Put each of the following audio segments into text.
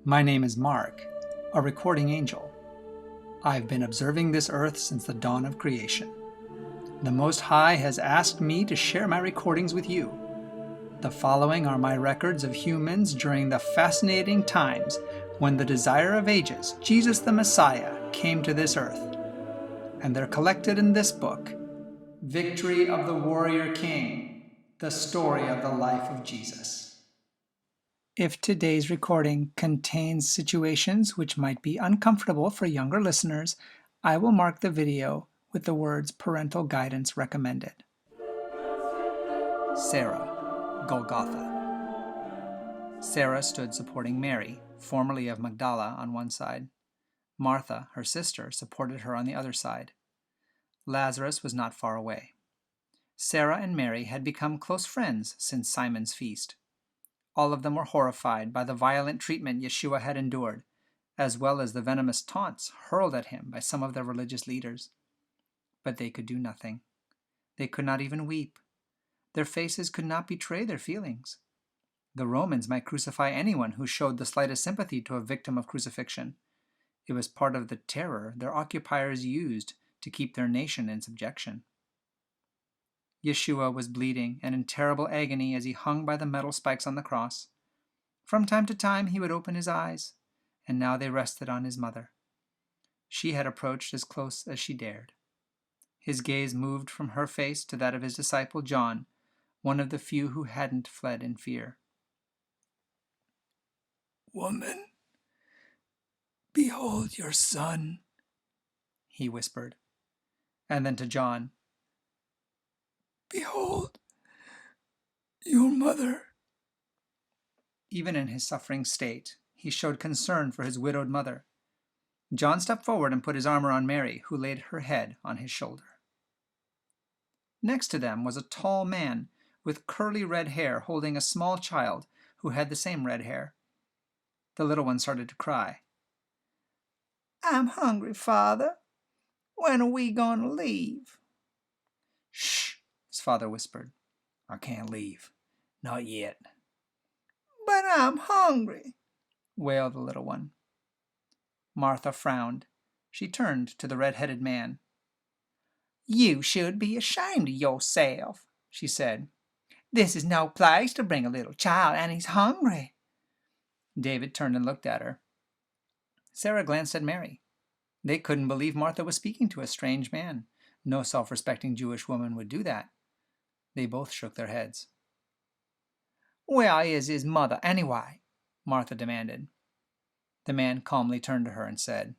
My name is Mark, a recording angel. I've been observing this earth since the dawn of creation. The Most High has asked me to share my recordings with you. The following are my records of humans during the fascinating times when the desire of ages, Jesus the Messiah, came to this earth. And they're collected in this book, Victory of the Warrior King, the story of the life of Jesus. If today's recording contains situations which might be uncomfortable for younger listeners, I will mark the video with the words parental guidance recommended. Sarah, Golgotha. Sarah stood supporting Mary, formerly of Magdala, on one side. Martha, her sister, supported her on the other side. Lazarus was not far away. Sarah and Mary had become close friends since Simon's feast. All of them were horrified by the violent treatment Yeshua had endured, as well as the venomous taunts hurled at him by some of their religious leaders. But they could do nothing. They could not even weep. Their faces could not betray their feelings. The Romans might crucify anyone who showed the slightest sympathy to a victim of crucifixion. It was part of the terror their occupiers used to keep their nation in subjection. Yeshua was bleeding and in terrible agony as he hung by the metal spikes on the cross. From time to time he would open his eyes, and now they rested on his mother. She had approached as close as she dared. His gaze moved from her face to that of his disciple John, one of the few who hadn't fled in fear. "Woman, behold your son," he whispered. And then to John, "Behold your mother." Even in his suffering state, he showed concern for his widowed mother. John stepped forward and put his arm around Mary, who laid her head on his shoulder. Next to them was a tall man with curly red hair holding a small child who had the same red hair. The little one started to cry. "I'm hungry, Father. When are we going to leave?" "Shh," his father whispered. "I can't leave. Not yet." "But I'm hungry," wailed the little one. Martha frowned. She turned to the red-headed man. "You should be ashamed of yourself," she said. "This is no place to bring a little child, and he's hungry." David turned and looked at her. Sarah glanced at Mary. They couldn't believe Martha was speaking to a strange man. No self-respecting Jewish woman would do that. They both shook their heads. "Where is his mother, anyway?" Martha demanded. The man calmly turned to her and said,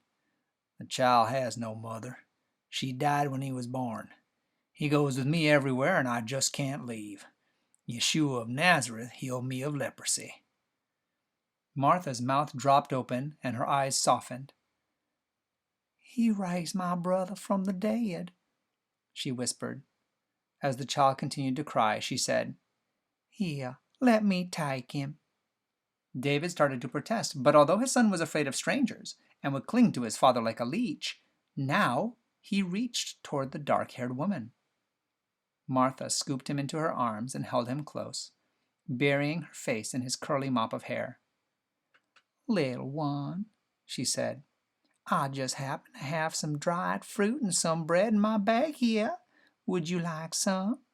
"The child has no mother. She died when he was born. He goes with me everywhere, and I just can't leave. Yeshua of Nazareth healed me of leprosy." Martha's mouth dropped open, and her eyes softened. "He raised my brother from the dead," she whispered. As the child continued to cry, she said, "Here, let me take him." David started to protest, but although his son was afraid of strangers and would cling to his father like a leech, now he reached toward the dark-haired woman. Martha scooped him into her arms and held him close, burying her face in his curly mop of hair. "Little one," she said, "I just happen to have some dried fruit and some bread in my bag here. Would you like some?"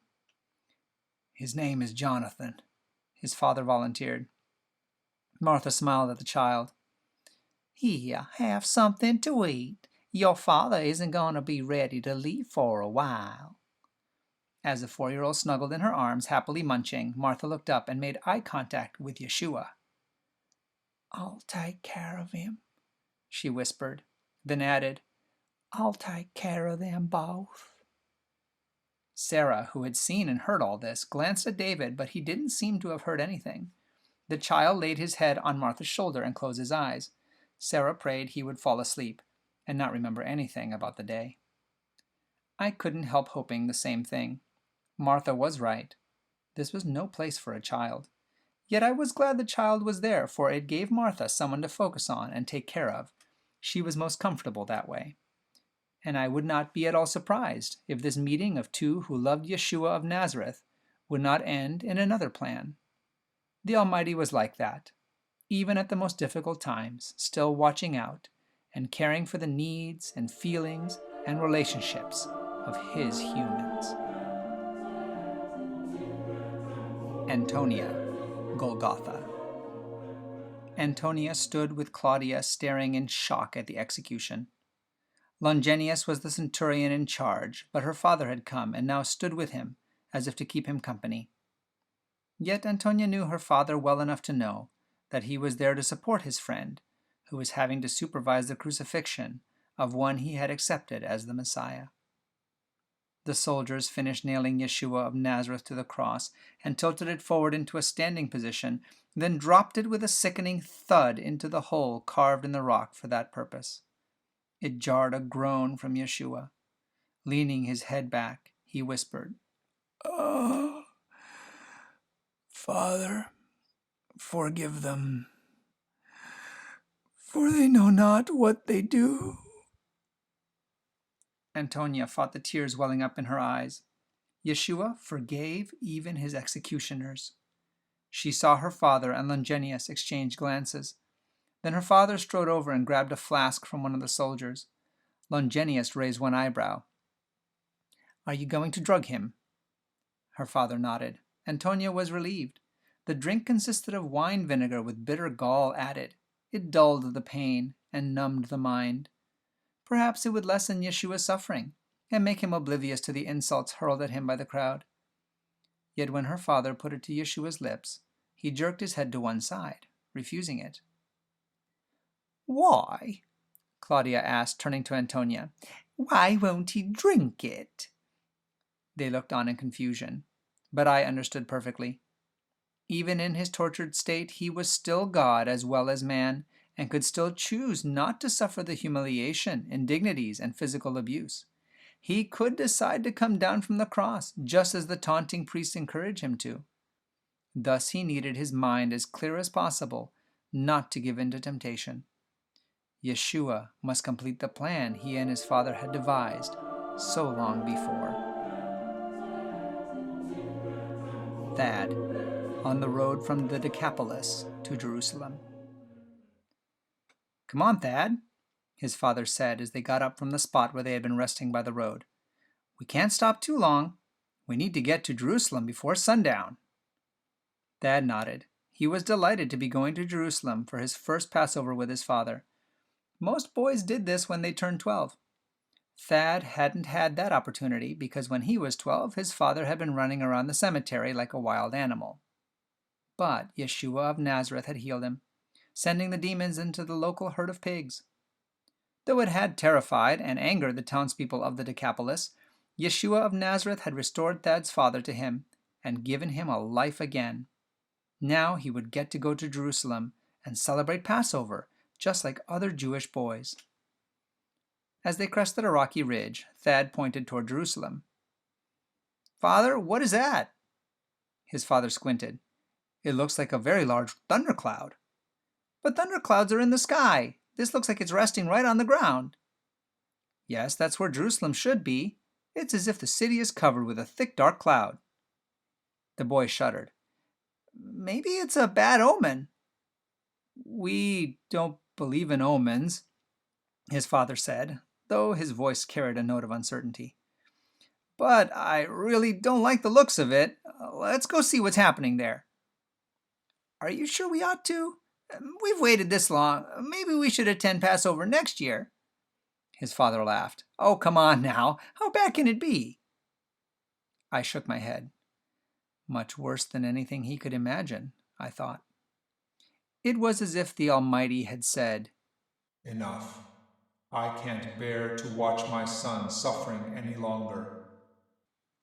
"His name is Jonathan," his father volunteered. Martha smiled at the child. "Here, have something to eat. Your father isn't going to be ready to leave for a while." As the 4-year-old snuggled in her arms, happily munching, Martha looked up and made eye contact with Yeshua. "I'll take care of him," she whispered, then added, "I'll take care of them both." Sarah, who had seen and heard all this, glanced at David, but he didn't seem to have heard anything. The child laid his head on Martha's shoulder and closed his eyes. Sarah prayed he would fall asleep and not remember anything about the day. I couldn't help hoping the same thing. Martha was right. This was no place for a child. Yet I was glad the child was there, for it gave Martha someone to focus on and take care of. She was most comfortable that way. And I would not be at all surprised if this meeting of two who loved Yeshua of Nazareth would not end in another plan. The Almighty was like that. even at the most difficult times, still watching out and caring for the needs and feelings and relationships of his humans. Antonia, Golgotha. Antonia stood with Claudia staring in shock at the execution. Longinus was the centurion in charge, but her father had come and now stood with him, as if to keep him company. Yet Antonia knew her father well enough to know that he was there to support his friend, who was having to supervise the crucifixion of one he had accepted as the Messiah. The soldiers finished nailing Yeshua of Nazareth to the cross and tilted it forward into a standing position, then dropped it with a sickening thud into the hole carved in the rock for that purpose. It jarred a groan from Yeshua. Leaning his head back, he whispered, "Oh, Father, forgive them, for they know not what they do." Antonia fought the tears welling up in her eyes. Yeshua forgave even his executioners. She saw her father and Longinus exchange glances. Then her father strode over and grabbed a flask from one of the soldiers. Longinus raised one eyebrow. "Are you going to drug him?" Her father nodded. Antonia was relieved. The drink consisted of wine vinegar with bitter gall added. It dulled the pain and numbed the mind. Perhaps it would lessen Yeshua's suffering and make him oblivious to the insults hurled at him by the crowd. Yet when her father put it to Yeshua's lips, he jerked his head to one side, refusing it. "Why?" Claudia asked, turning to Antonia. "Why won't he drink it?" They looked on in confusion, but I understood perfectly. Even in his tortured state, he was still God as well as man, and could still choose not to suffer the humiliation, indignities, and physical abuse. He could decide to come down from the cross, just as the taunting priests encouraged him to. Thus he needed his mind as clear as possible, not to give in to temptation. Yeshua must complete the plan he and his father had devised so long before. Thad, on the road from the Decapolis to Jerusalem. "Come on, Thad," his father said as they got up from the spot where they had been resting by the road. "We can't stop too long. We need to get to Jerusalem before sundown." Thad nodded. He was delighted to be going to Jerusalem for his first Passover with his father. Most boys did this when they turned 12. Thad hadn't had that opportunity because when he was 12, his father had been running around the cemetery like a wild animal. But Yeshua of Nazareth had healed him, sending the demons into the local herd of pigs. Though it had terrified and angered the townspeople of the Decapolis, Yeshua of Nazareth had restored Thad's father to him and given him a life again. Now he would get to go to Jerusalem and celebrate Passover, just like other Jewish boys. As they crested a rocky ridge, Thad pointed toward Jerusalem. "Father, what is that?" His father squinted. "It looks like a very large thundercloud." "But thunderclouds are in the sky. This looks like it's resting right on the ground." "Yes, that's where Jerusalem should be. It's as if the city is covered with a thick, dark cloud." The boy shuddered. "Maybe it's a bad omen." "We don't believe in omens," his father said, though his voice carried a note of uncertainty. "But I really don't like the looks of it. Let's go see what's happening there." "Are you sure we ought to? We've waited this long. Maybe we should attend Passover next year." His father laughed. "Oh, come on now. How bad can it be?" I shook my head. Much worse than anything he could imagine, I thought. It was as if the Almighty had said, "Enough. I can't bear to watch my son suffering any longer,"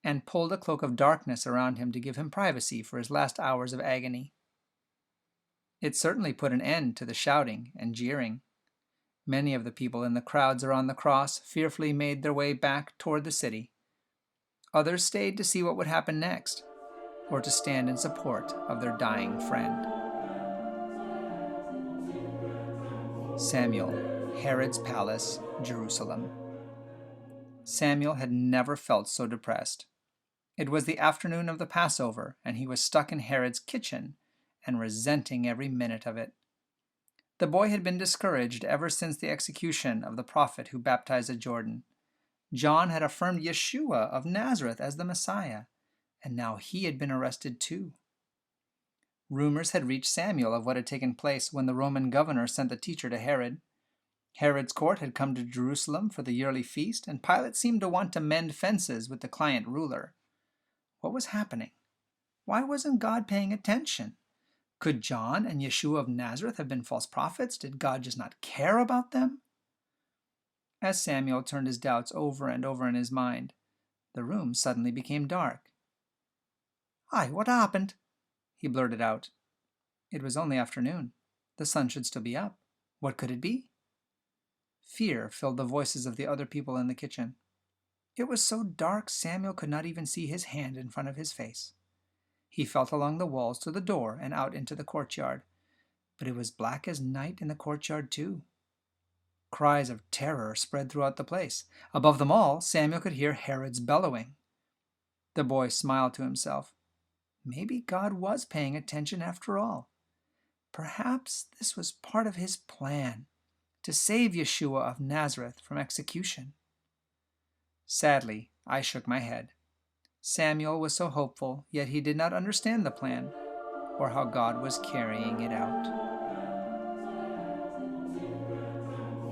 and pulled a cloak of darkness around him to give him privacy for his last hours of agony. It certainly put an end to the shouting and jeering. Many of the people in the crowds around the cross fearfully made their way back toward the city. Others stayed to see what would happen next, or to stand in support of their dying friend. Samuel, Herod's palace, Jerusalem. Samuel had never felt so depressed. It was the afternoon of the Passover, and he was stuck in Herod's kitchen and resenting every minute of it. The boy had been discouraged ever since the execution of the prophet who baptized at Jordan. John had affirmed Yeshua of Nazareth as the Messiah, and now he had been arrested too. Rumors had reached Samuel of what had taken place when the Roman governor sent the teacher to Herod. Herod's court had come to Jerusalem for the yearly feast, and Pilate seemed to want to mend fences with the client ruler. What was happening? Why wasn't God paying attention? Could John and Yeshua of Nazareth have been false prophets? Did God just not care about them? As Samuel turned his doubts over and over in his mind, the room suddenly became dark. "Aye, what happened?" he blurted out. It was only afternoon. The sun should still be up. What could it be? Fear filled the voices of the other people in the kitchen. It was so dark Samuel could not even see his hand in front of his face. He felt along the walls to the door and out into the courtyard, but it was black as night in the courtyard too. Cries of terror spread throughout the place. Above them all, Samuel could hear Herod's bellowing. The boy smiled to himself. Maybe God was paying attention after all. Perhaps this was part of his plan, to save Yeshua of Nazareth from execution. Sadly, I shook my head. Samuel was so hopeful, yet he did not understand the plan, or how God was carrying it out.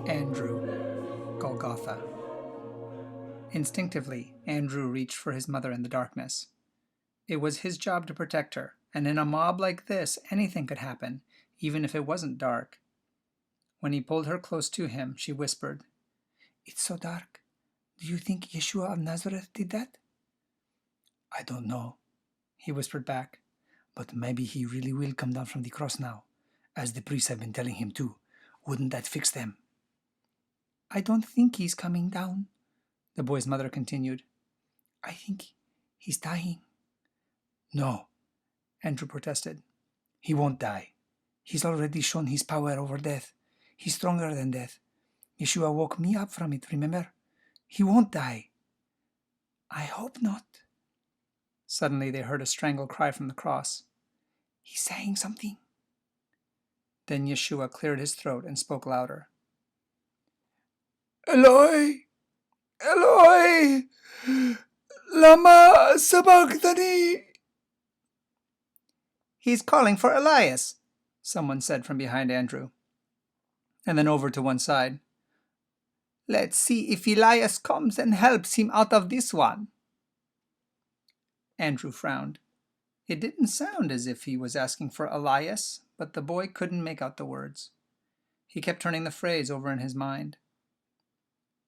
Andrew, Golgotha. Instinctively, Andrew reached for his mother in the darkness. It was his job to protect her, and in a mob like this, anything could happen, even if it wasn't dark. When he pulled her close to him, she whispered, "It's so dark. Do you think Yeshua of Nazareth did that?" "I don't know," he whispered back, "but maybe he really will come down from the cross now, as the priests have been telling him to. Wouldn't that fix them?" "I don't think he's coming down," the boy's mother continued. "I think he's dying." "No," Andrew protested. "He won't die. He's already shown his power over death. He's stronger than death. Yeshua woke me up from it, remember? He won't die." "I hope not." Suddenly they heard a strangled cry from the cross. "He's saying something." Then Yeshua cleared his throat and spoke louder. "Eloi, Eloi, lama sabachthani." "He's calling for Elias," someone said from behind Andrew. And then over to one side. "Let's see if Elias comes and helps him out of this one." Andrew frowned. It didn't sound as if he was asking for Elias, but the boy couldn't make out the words. He kept turning the phrase over in his mind.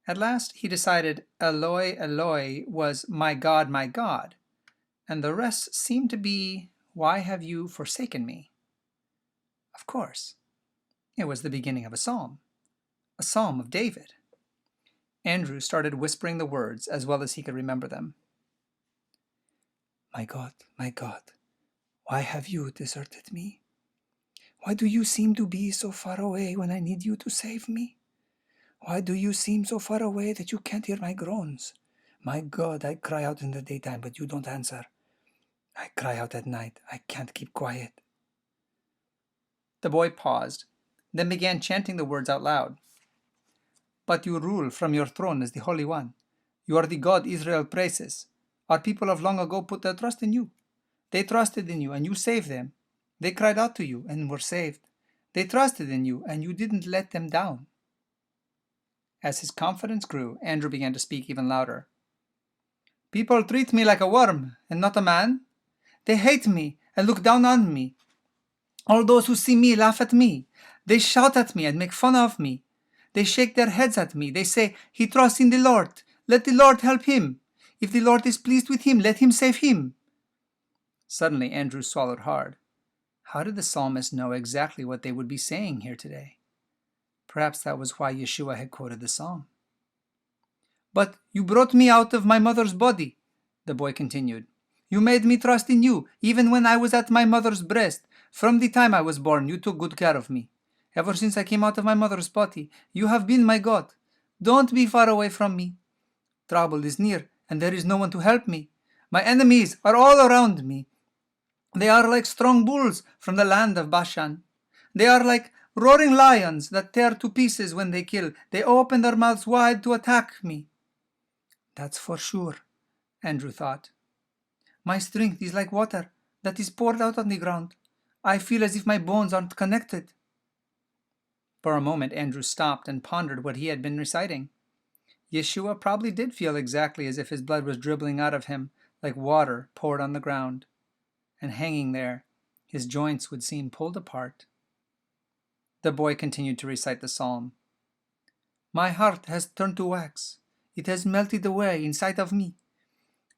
At last he decided Eloi, Eloi was my God, and the rest seemed to be, why have you forsaken me? Of course. It was the beginning of a psalm of David. Andrew started whispering the words as well as he could remember them. My God, why have you deserted me? Why do you seem to be so far away when I need you to save me? Why do you seem so far away that you can't hear my groans? My God, I cry out in the daytime, but you don't answer. I cry out at night. I can't keep quiet. The boy paused, then began chanting the words out loud. But you rule from your throne as the Holy One. You are the God Israel praises. Our people of long ago put their trust in you. They trusted in you and you saved them. They cried out to you and were saved. They trusted in you and you didn't let them down. As his confidence grew, Andrew began to speak even louder. People treat me like a worm and not a man. They hate me and look down on me. All those who see me laugh at me. They shout at me and make fun of me. They shake their heads at me. They say, he trusts in the Lord. Let the Lord help him. If the Lord is pleased with him, let him save him. Suddenly, Andrew swallowed hard. How did the psalmist know exactly what they would be saying here today? Perhaps that was why Yeshua had quoted the psalm. But you brought me out of my mother's body, the boy continued. You made me trust in you, even when I was at my mother's breast. From the time I was born, you took good care of me. Ever since I came out of my mother's body, you have been my God. Don't be far away from me. Trouble is near, and there is no one to help me. My enemies are all around me. They are like strong bulls from the land of Bashan. They are like roaring lions that tear to pieces when they kill. They open their mouths wide to attack me. That's for sure, Andrew thought. My strength is like water that is poured out on the ground. I feel as if my bones aren't connected. For a moment, Andrew stopped and pondered what he had been reciting. Yeshua probably did feel exactly as if his blood was dribbling out of him like water poured on the ground. And hanging there, his joints would seem pulled apart. The boy continued to recite the psalm. My heart has turned to wax. It has melted away inside of me.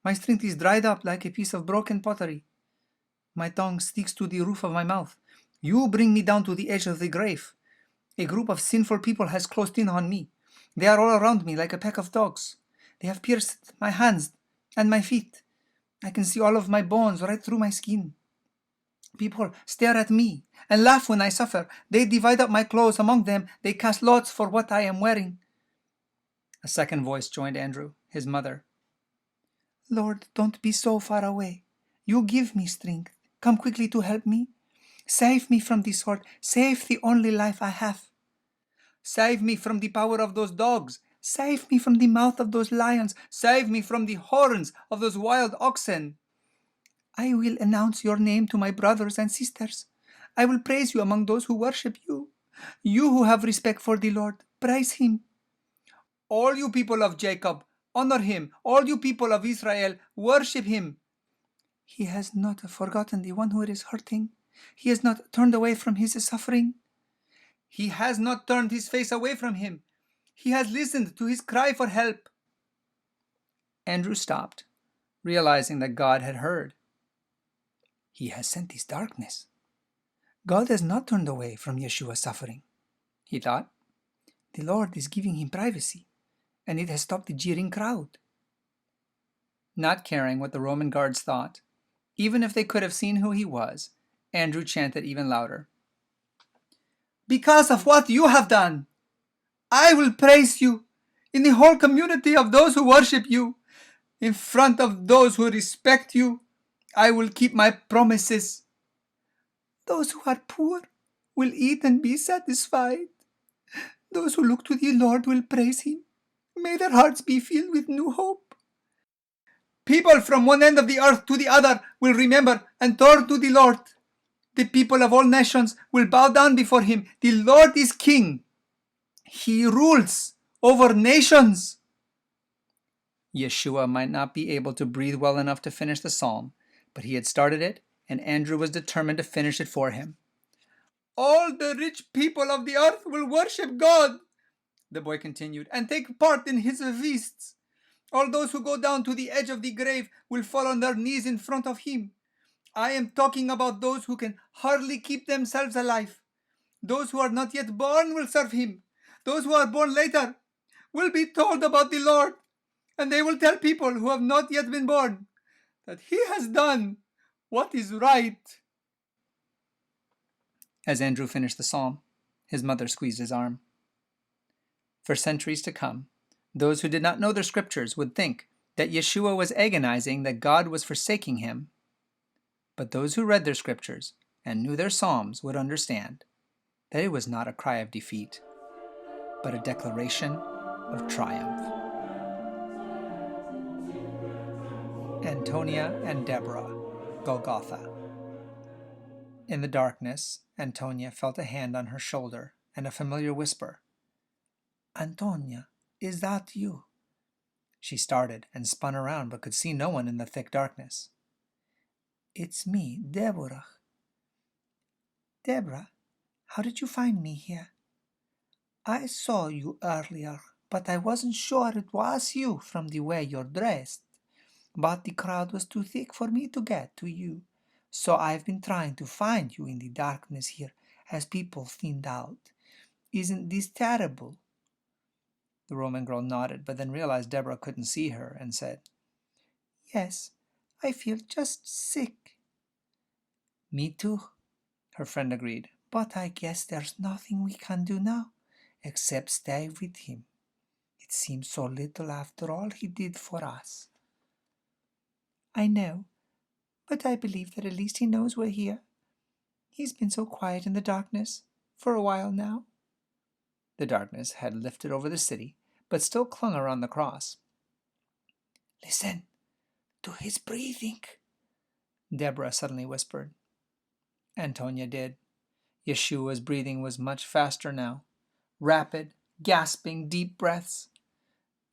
My strength is dried up like a piece of broken pottery. My tongue sticks to the roof of my mouth. You bring me down to the edge of the grave. A group of sinful people has closed in on me. They are all around me like a pack of dogs. They have pierced my hands and my feet. I can see all of my bones right through my skin. People stare at me and laugh when I suffer. They divide up my clothes among them. They cast lots for what I am wearing. A second voice joined Andrew, his mother. Lord, don't be so far away. You give me strength. Come quickly to help me. Save me from this sword. Save the only life I have. Save me from the power of those dogs. Save me from the mouth of those lions. Save me from the horns of those wild oxen. I will announce your name to my brothers and sisters. I will praise you among those who worship you. You who have respect for the Lord, praise him. All you people of Jacob, honor him. All you people of Israel, worship him. He has not forgotten the one who is hurting. He has not turned away from his suffering. He has not turned his face away from him. He has listened to his cry for help. Andrew stopped, realizing that God had heard. He has sent this darkness. God has not turned away from Yeshua's suffering, he thought. The Lord is giving him privacy, and it has stopped the jeering crowd. Not caring what the Roman guards thought, even if they could have seen who he was, Andrew chanted even louder. Because of what you have done, I will praise you in the whole community of those who worship you. In front of those who respect you, I will keep my promises. Those who are poor will eat and be satisfied. Those who look to the Lord will praise him. May their hearts be filled with new hope. People from one end of the earth to the other will remember and turn to the Lord. The people of all nations will bow down before him. The Lord is king. He rules over nations. Yeshua might not be able to breathe well enough to finish the psalm, but he had started it, and Andrew was determined to finish it for him. All the rich people of the earth will worship God, the boy continued, and take part in his feasts. All those who go down to the edge of the grave will fall on their knees in front of him. I am talking about those who can hardly keep themselves alive. Those who are not yet born will serve him. Those who are born later will be told about the Lord, and they will tell people who have not yet been born that he has done what is right. As Andrew finished the psalm, his mother squeezed his arm. For centuries to come, those who did not know their scriptures would think that Yeshua was agonizing that God was forsaking him. But those who read their scriptures and knew their psalms would understand that it was not a cry of defeat, but a declaration of triumph. Antonia and Deborah, Golgotha. In the darkness, Antonia felt a hand on her shoulder and a familiar whisper. Antonia, is that you? She started and spun around but could see no one in the thick darkness. It's me, Deborah. Deborah, how did you find me here? I saw you earlier, but I wasn't sure it was you from the way you're dressed. But the crowd was too thick for me to get to you, so I've been trying to find you in the darkness here as people thinned out. Isn't this terrible? The Roman girl nodded, but then realized Deborah couldn't see her and said, Yes, I feel just sick. Me too, her friend agreed, but I guess there's nothing we can do now except stay with him. It seems so little after all he did for us. I know, but I believe that at least he knows we're here. He's been so quiet in the darkness, for a while now. The darkness had lifted over the city, but still clung around the cross. Listen to his breathing, Deborah suddenly whispered. Antonia did. Yeshua's breathing was much faster now, rapid, gasping, deep breaths.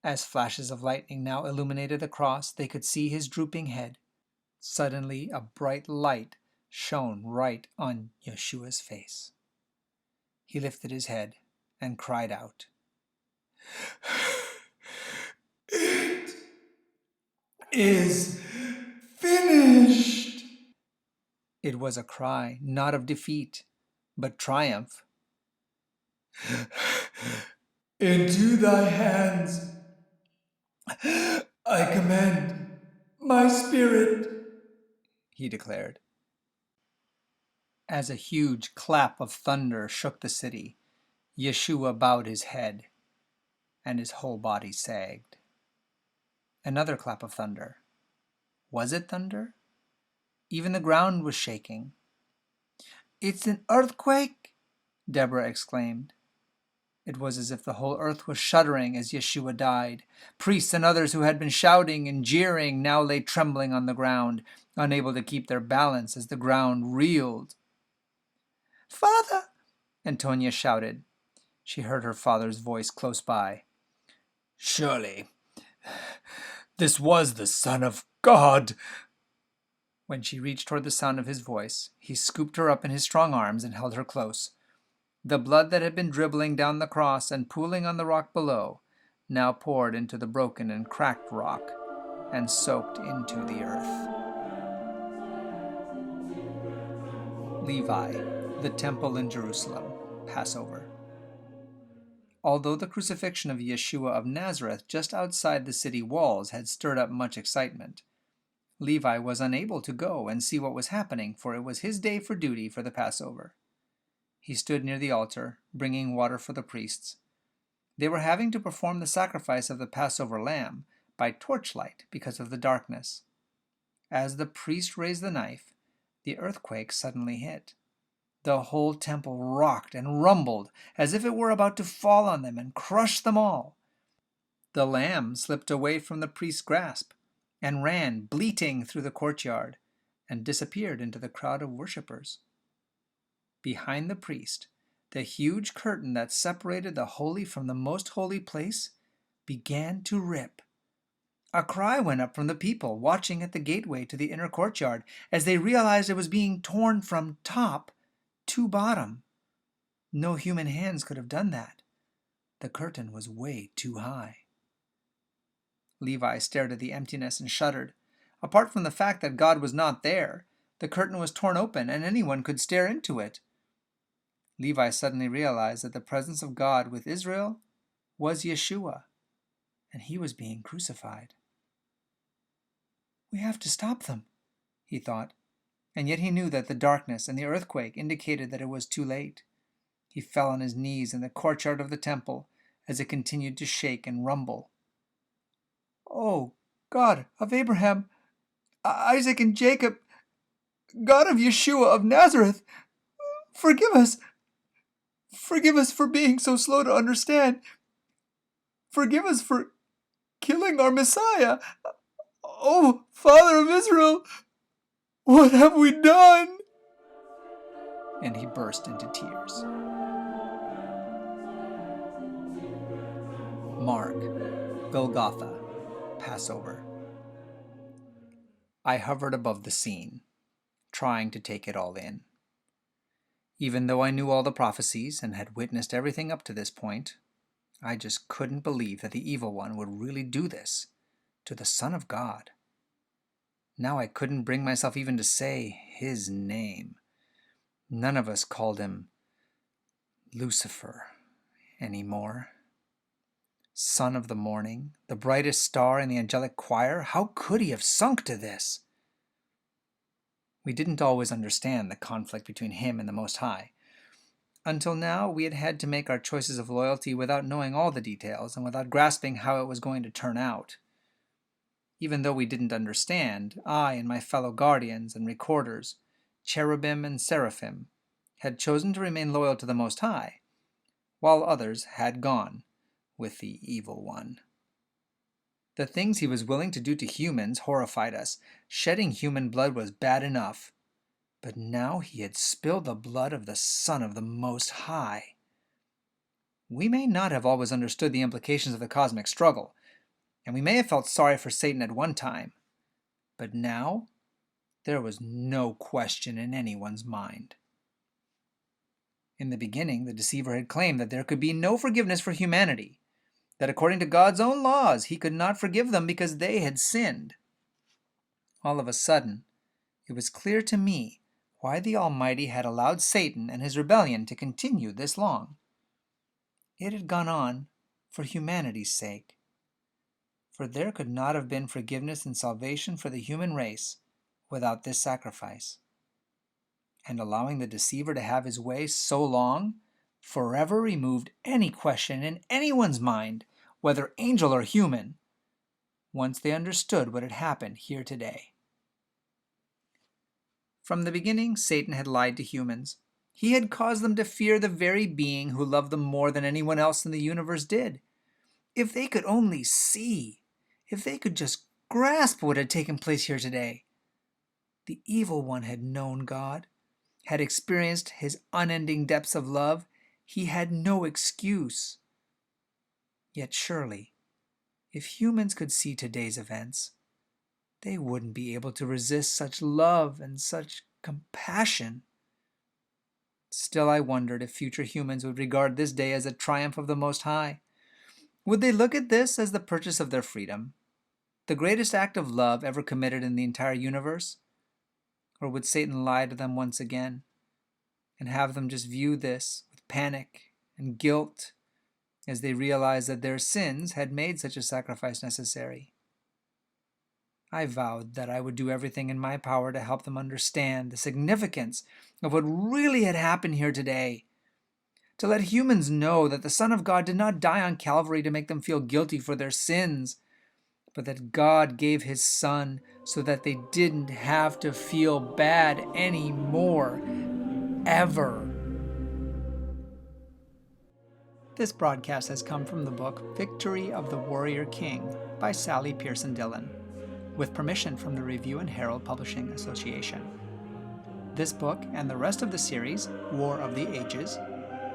As flashes of lightning now illuminated the cross, they could see his drooping head. Suddenly, a bright light shone right on Yeshua's face. He lifted his head and cried out, "It is finished!" It was a cry not of defeat, but triumph. "Into thy hands I commend my spirit," he declared. As a huge clap of thunder shook the city, Yeshua bowed his head, and his whole body sagged. Another clap of thunder. Was it thunder? Even the ground was shaking. "It's an earthquake!" Deborah exclaimed. It was as if the whole earth was shuddering as Yeshua died. Priests and others who had been shouting and jeering now lay trembling on the ground, unable to keep their balance as the ground reeled. "Father!" Antonia shouted. She heard her father's voice close by. "Surely, this was the Son of God." When she reached toward the sound of his voice, he scooped her up in his strong arms and held her close. The blood that had been dribbling down the cross and pooling on the rock below now poured into the broken and cracked rock and soaked into the earth. Levi, the temple in Jerusalem, Passover. Although the crucifixion of Yeshua of Nazareth just outside the city walls had stirred up much excitement, Levi was unable to go and see what was happening, for it was his day for duty for the Passover. He stood near the altar, bringing water for the priests. They were having to perform the sacrifice of the Passover lamb by torchlight because of the darkness. As the priest raised the knife, the earthquake suddenly hit. The whole temple rocked and rumbled as if it were about to fall on them and crush them all. The lamb slipped away from the priest's grasp and ran bleating through the courtyard and disappeared into the crowd of worshippers. Behind the priest, the huge curtain that separated the holy from the most holy place began to rip. A cry went up from the people watching at the gateway to the inner courtyard as they realized it was being torn from top to bottom. No human hands could have done that. The curtain was way too high. Levi stared at the emptiness and shuddered. Apart from the fact that God was not there, the curtain was torn open and anyone could stare into it. Levi suddenly realized that the presence of God with Israel was Yeshua, and he was being crucified. "We have to stop them," he thought, and yet he knew that the darkness and the earthquake indicated that it was too late. He fell on his knees in the courtyard of the temple as it continued to shake and rumble. "Oh, God of Abraham, Isaac, and Jacob, God of Yeshua of Nazareth, forgive us. Forgive us for being so slow to understand. Forgive us for killing our Messiah. Oh, Father of Israel, what have we done?" And he burst into tears. Mark, Golgotha, Passover. I hovered above the scene, trying to take it all in. Even though I knew all the prophecies and had witnessed everything up to this point, I just couldn't believe that the evil one would really do this to the Son of God. Now I couldn't bring myself even to say his name. None of us called him Lucifer anymore. Son of the morning, the brightest star in the angelic choir, how could he have sunk to this? We didn't always understand the conflict between him and the Most High. Until now, we had had to make our choices of loyalty without knowing all the details and without grasping how it was going to turn out. Even though we didn't understand, I and my fellow guardians and recorders, cherubim and seraphim, had chosen to remain loyal to the Most High, while others had gone with the evil one. The things he was willing to do to humans horrified us. Shedding human blood was bad enough, but now he had spilled the blood of the Son of the Most High. We may not have always understood the implications of the cosmic struggle, and we may have felt sorry for Satan at one time, but now there was no question in anyone's mind. In the beginning, the deceiver had claimed that there could be no forgiveness for humanity, that according to God's own laws, he could not forgive them because they had sinned. All of a sudden, it was clear to me why the Almighty had allowed Satan and his rebellion to continue this long. It had gone on for humanity's sake. For there could not have been forgiveness and salvation for the human race without this sacrifice. And allowing the deceiver to have his way so long forever removed any question in anyone's mind, whether angel or human, once they understood what had happened here today. From the beginning, Satan had lied to humans. He had caused them to fear the very being who loved them more than anyone else in the universe did. If they could only see, if they could just grasp what had taken place here today. The evil one had known God, had experienced his unending depths of love. He had no excuse. Yet surely, if humans could see today's events, they wouldn't be able to resist such love and such compassion. Still, I wondered if future humans would regard this day as a triumph of the Most High. Would they look at this as the purchase of their freedom, the greatest act of love ever committed in the entire universe? Or would Satan lie to them once again and have them just view this with panic and guilt as they realized that their sins had made such a sacrifice necessary? I vowed that I would do everything in my power to help them understand the significance of what really had happened here today, to let humans know that the Son of God did not die on Calvary to make them feel guilty for their sins, but that God gave his Son so that they didn't have to feel bad anymore, ever. This broadcast has come from the book Victory of the Warrior King by Sally Pierson Dillon, with permission from the Review and Herald Publishing Association. This book and the rest of the series, War of the Ages,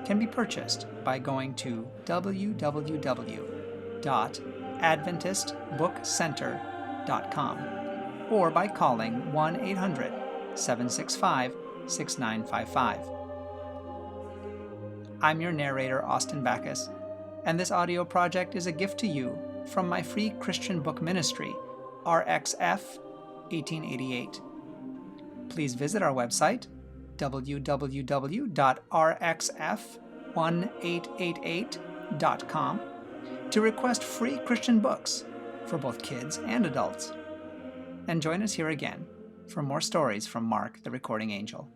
can be purchased by going to www.adventistbookcenter.com or by calling 1-800-765-6955. I'm your narrator, Austin Backus, and this audio project is a gift to you from my free Christian book ministry, RXF 1888. Please visit our website, www.rxf1888.com, to request free Christian books for both kids and adults. And join us here again for more stories from Mark the Recording Angel.